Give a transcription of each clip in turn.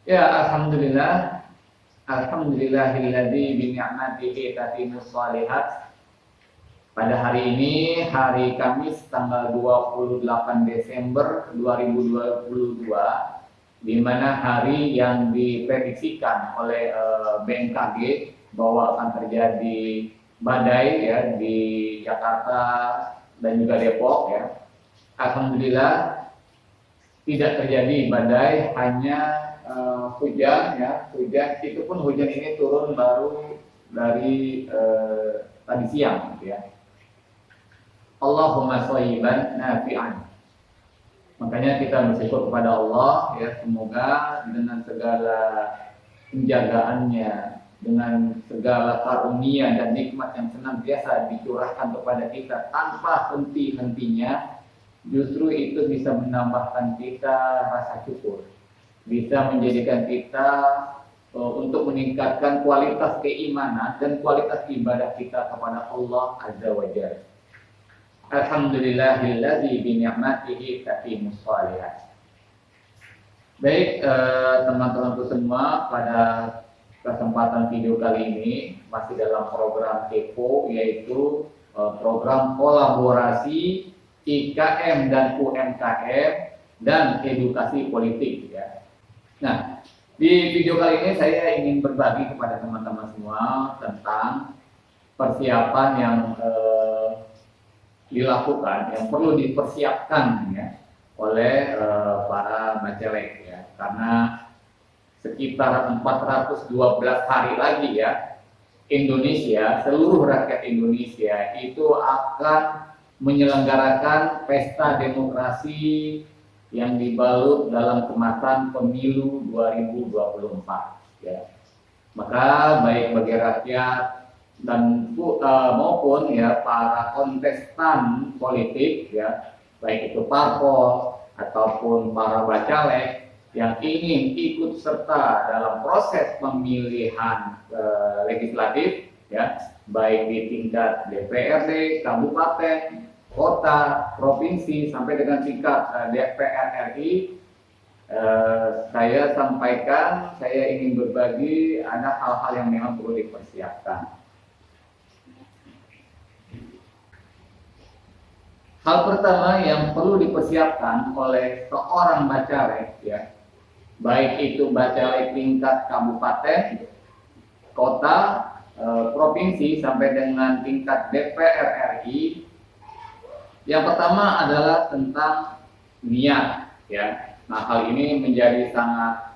Ya, alhamdulillah. Alhamdulillahilladzi bi ni'matihi tatimmus shalihat. Pada hari ini, hari Kamis tanggal 28 Desember 2022, di mana hari yang diprediksikan oleh BMKG bahwa akan terjadi badai ya di Jakarta dan juga Depok ya. Alhamdulillah tidak terjadi badai, hanya hujan ya. Itu pun hujan ini turun baru dari tadi siang gitu ya. Allahumma shayyiban nafi'an. Makanya kita bersyukur kepada Allah ya, semoga dengan segala penjagaannya, dengan segala karunia dan nikmat yang senantiasa dicurahkan kepada kita tanpa henti-hentinya, justru itu bisa menambahkan kita rasa syukur, bisa menjadikan kita untuk meningkatkan kualitas keimanan dan kualitas ibadah kita kepada Allah Azza wa Jalla. Alhamdulillahilladzi bi ni'matihi tatimmus shalihat. Baik, teman-temanku semua, pada kesempatan video kali ini masih dalam program EPO, yaitu program kolaborasi IKM dan UMKM dan edukasi politik ya. Nah, di video kali ini saya ingin berbagi kepada teman-teman semua tentang persiapan yang dilakukan, yang perlu dipersiapkan ya oleh para bacalek ya, karena sekitar 412 hari lagi ya, Indonesia, seluruh rakyat Indonesia itu akan menyelenggarakan pesta demokrasi yang dibalut dalam kemasan pemilu 2024 ya. Maka baik bagi rakyat dan maupun ya para kontestan politik ya, baik itu parpol ataupun para bacalek yang ingin ikut serta dalam proses pemilihan legislatif ya, baik di tingkat DPRD, kabupaten, kota, provinsi sampai dengan tingkat DPR RI. Saya sampaikan, saya ingin berbagi ada hal-hal yang memang perlu dipersiapkan. Hal pertama yang perlu dipersiapkan oleh seorang bacalek ya, baik itu bacalek tingkat kabupaten, kota, provinsi sampai dengan tingkat DPR RI, yang pertama adalah tentang niat ya. Nah, hal ini menjadi sangat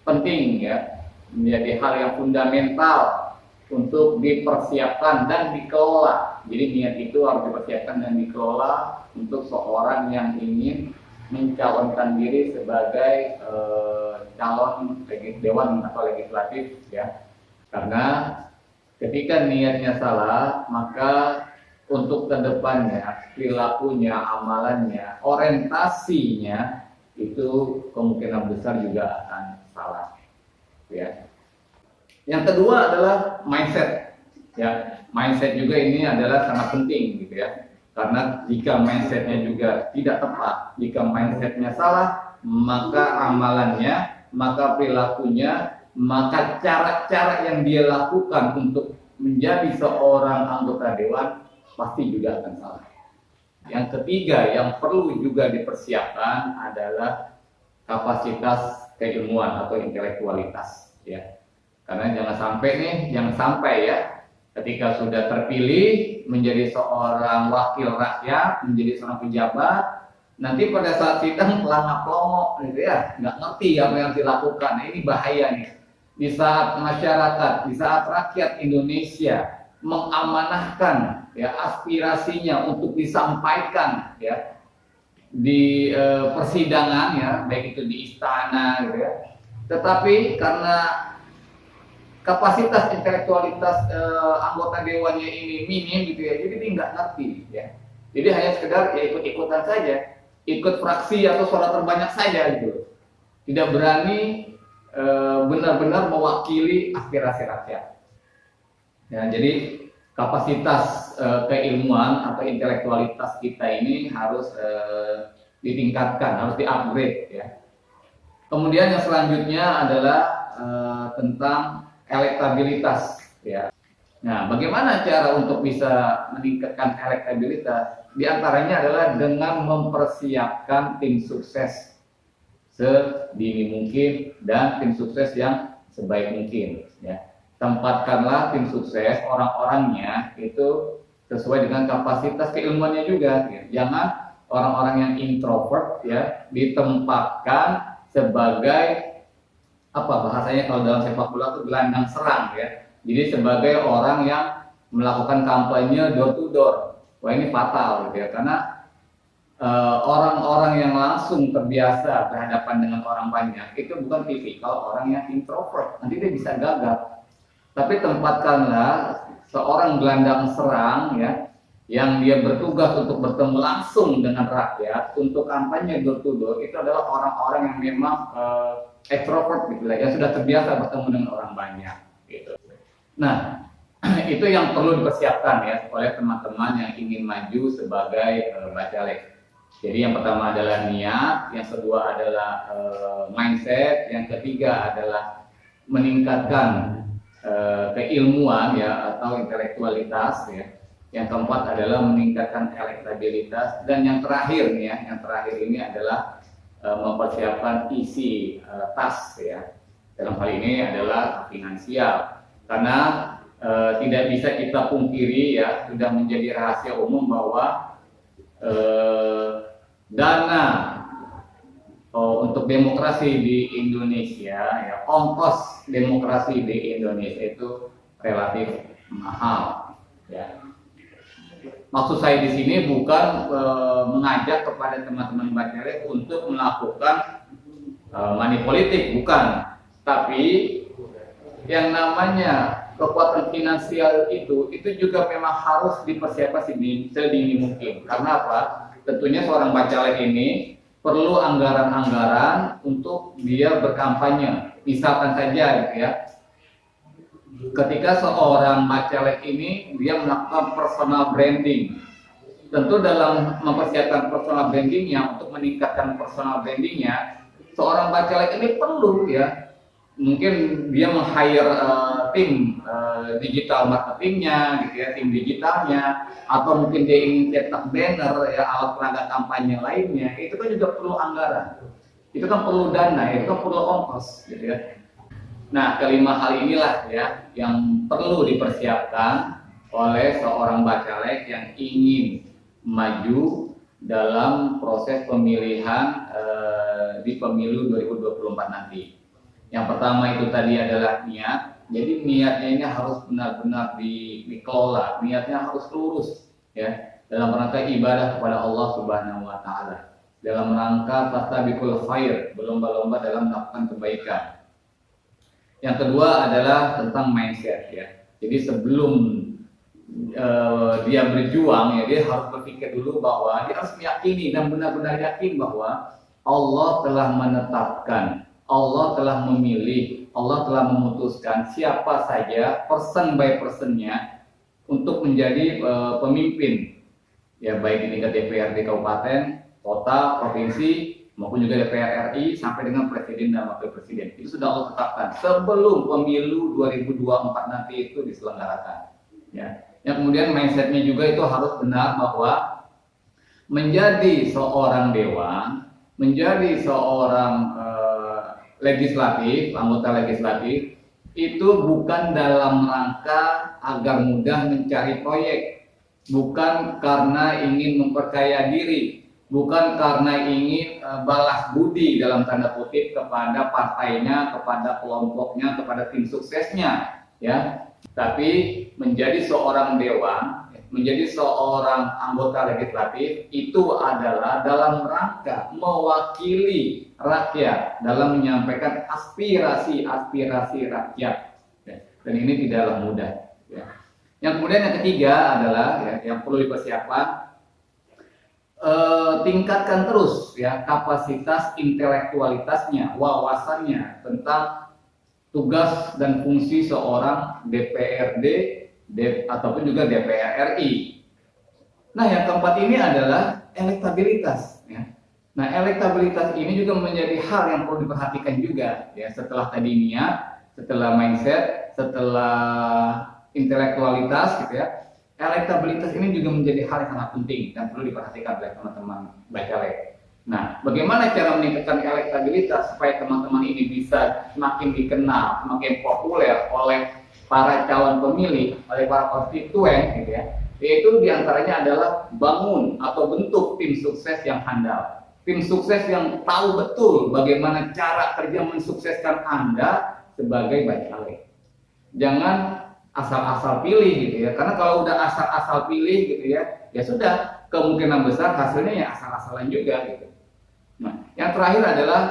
penting ya, menjadi hal yang fundamental untuk dipersiapkan dan dikelola. Jadi niat itu harus dipersiapkan dan dikelola untuk seorang yang ingin mencalonkan diri sebagai calon dewan atau legislatif ya. Karena ketika niatnya salah, maka untuk kedepannya, perilakunya, amalannya, orientasinya itu kemungkinan besar juga akan salah ya. Yang kedua adalah mindset ya. Mindset juga ini adalah sangat penting gitu ya, karena jika mindsetnya juga tidak tepat, jika mindsetnya salah, maka amalannya, maka perilakunya, maka cara-cara yang dia lakukan untuk menjadi seorang anggota dewan pasti juga akan salah. Yang ketiga yang perlu juga dipersiapkan adalah kapasitas keilmuan atau intelektualitas ya. Karena jangan sampai ya, ketika sudah terpilih menjadi seorang wakil rakyat, menjadi seorang pejabat, nanti pada saat sidang pelangap-pelongok gitu ya, nggak ngerti apa yang dilakukan. Nah, ini bahaya nih. Di saat masyarakat, di saat rakyat Indonesia mengamanahkan ya aspirasinya untuk disampaikan ya di persidangan ya, baik itu di istana gitu ya. Tetapi karena kapasitas intelektualitas anggota dewannya ini minim gitu ya, jadi dia nggak ngerti ya. Jadi hanya sekedar ya ikut-ikutan saja, ikut fraksi atau suara terbanyak saja gitu. Tidak berani benar-benar mewakili aspirasi rakyat. Ya, jadi kapasitas keilmuan atau intelektualitas kita ini harus ditingkatkan, harus di-upgrade ya. Kemudian yang selanjutnya adalah tentang elektabilitas, ya. Nah, bagaimana cara untuk bisa meningkatkan elektabilitas? Di antaranya adalah dengan mempersiapkan tim sukses sedini mungkin dan tim sukses yang sebaik mungkin, ya. Tempatkanlah tim sukses orang-orangnya itu sesuai dengan kapasitas keilmuannya juga, ya. Jangan orang-orang yang introvert, ya, ditempatkan sebagai apa bahasanya kalau dalam sepak bola itu gelandang serang, ya. Jadi sebagai orang yang melakukan kampanye door to door. Wah, ini fatal gitu ya, karena orang-orang yang langsung terbiasa berhadapan dengan orang banyak itu bukan tipikal orang yang introvert, nanti dia bisa gagal. Tapi tempatkanlah seorang gelandang serang, ya, yang dia bertugas untuk bertemu langsung dengan rakyat untuk kampanye door to door. Itu adalah orang-orang yang memang extrovert gitu lah, yang sudah terbiasa bertemu dengan orang banyak gitu. Nah, itu yang perlu dipersiapkan ya oleh teman-teman yang ingin maju sebagai bacalek. Jadi yang pertama adalah niat, yang kedua adalah mindset, yang ketiga adalah meningkatkan keilmuan ya atau intelektualitas ya. Yang keempat adalah meningkatkan elektabilitas, dan yang terakhir nih ya, yang terakhir ini adalah mempersiapkan isi tas ya. Dalam hal ini adalah finansial. Karena tidak bisa kita pungkiri ya, sudah menjadi rahasia umum bahwa dana untuk demokrasi di Indonesia ya, ongkos demokrasi di Indonesia itu relatif mahal ya. Maksud saya di sini bukan mengajak kepada teman-teman bacalek untuk melakukan money politik, bukan, tapi yang namanya kekuatan finansial itu juga memang harus dipersiapkan sedini mungkin. Karena apa? Tentunya seorang bacalek ini perlu anggaran-anggaran untuk dia berkampanye. Misalkan saja gitu ya, ketika seorang bacalek ini dia melakukan personal branding, tentu dalam mempersiapkan personal brandingnya, untuk meningkatkan personal brandingnya, seorang bacalek ini perlu ya, mungkin dia meng-hire tim digital marketingnya gitu ya, tim digitalnya, atau mungkin dia ingin cetak banner ya, alat peraga kampanye lainnya, itu kan juga perlu anggaran, itu kan perlu dana, itu kan perlu ongkos gitu ya. Nah, kelima hal inilah ya yang perlu dipersiapkan oleh seorang bacalek yang ingin maju dalam proses pemilihan di pemilu 2024 nanti. Yang pertama itu tadi adalah niat. Jadi niatnya ini harus benar-benar dikelola, niatnya harus lurus ya, dalam rangka ibadah kepada Allah Subhanahu wa taala. Dalam rangka fastabiqul khair, berlomba-lomba dalam melakukan kebaikan. Yang kedua adalah tentang mindset ya. Jadi sebelum dia berjuang ya, dia harus berpikir dulu bahwa dia harus meyakini dan benar-benar yakin bahwa Allah telah menetapkan, Allah telah memilih, Allah telah memutuskan siapa saja person by personnya untuk menjadi pemimpin ya, baik di tingkat DPRD kabupaten, kota, provinsi, maupun juga DPR RI sampai dengan presiden dan wakil presiden. Itu sudah Allah tetapkan sebelum pemilu 2024 nanti itu diselenggarakan ya. Yang kemudian mindsetnya juga itu harus benar bahwa menjadi seorang dewan, menjadi seorang legislatif, anggota legislatif itu bukan dalam rangka agar mudah mencari proyek, bukan karena ingin memperkaya diri, bukan karena ingin balas budi dalam tanda kutip kepada partainya, kepada kelompoknya, kepada tim suksesnya ya. Tapi menjadi seorang dewan, menjadi seorang anggota legislatif itu adalah dalam rangka mewakili rakyat dalam menyampaikan aspirasi rakyat ya. Dan ini tidaklah mudah ya. Yang kemudian yang ketiga adalah ya, yang perlu dipersiapkan, tingkatkan terus ya kapasitas intelektualitasnya, wawasannya tentang tugas dan fungsi seorang DPRD ataupun juga DPR RI. Nah, yang keempat ini adalah elektabilitas ya. Nah, elektabilitas ini juga menjadi hal yang perlu diperhatikan juga ya, setelah tadi niat, setelah mindset, setelah intelektualitas gitu ya. Elektabilitas ini juga menjadi hal yang sangat penting dan perlu diperhatikan oleh teman-teman bacalek. Nah, bagaimana cara meningkatkan elektabilitas supaya teman-teman ini bisa semakin dikenal, semakin populer oleh para calon pemilih, oleh para konstituen gitu ya. Yaitu diantaranya adalah bangun atau bentuk tim sukses yang handal. Tim sukses yang tahu betul bagaimana cara kerja mensukseskan Anda sebagai bacalek. Jangan asal-asal pilih gitu ya, karena kalau udah asal-asal pilih gitu ya, ya sudah, kemungkinan besar hasilnya ya asal-asalan juga gitu. Nah, yang terakhir adalah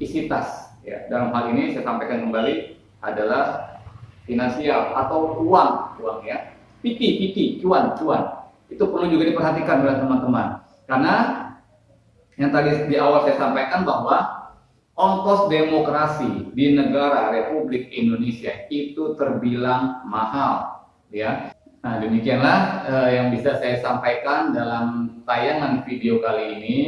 isi tas ya. Dalam hal ini saya sampaikan kembali adalah finansial atau uang ya. Piti, cuan. Itu perlu juga diperhatikan oleh teman-teman. Karena yang tadi di awal saya sampaikan bahwa ongkos demokrasi di negara Republik Indonesia itu terbilang mahal, ya. Nah, demikianlah yang bisa saya sampaikan dalam tayangan video kali ini.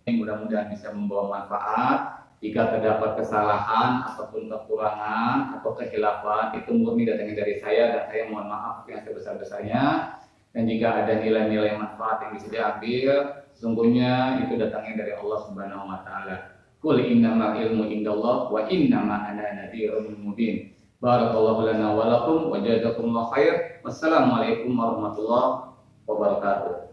Mudah-mudahan bisa membawa manfaat. Jika terdapat kesalahan ataupun kekurangan atau kehilafan, itu murni datangnya dari saya dan saya mohon maaf yang sebesar-besarnya. Dan jika ada nilai-nilai manfaat yang bisa diambil, sungguhnya itu datangnya dari Allah Subhanahu wa taala. Qul innamal ilmu indallah wa innama ana nadhirun mubin. Barakallahu lana wa lakum wa jazakumullahu khair. Wassalamualaikum warahmatullahi wabarakatuh.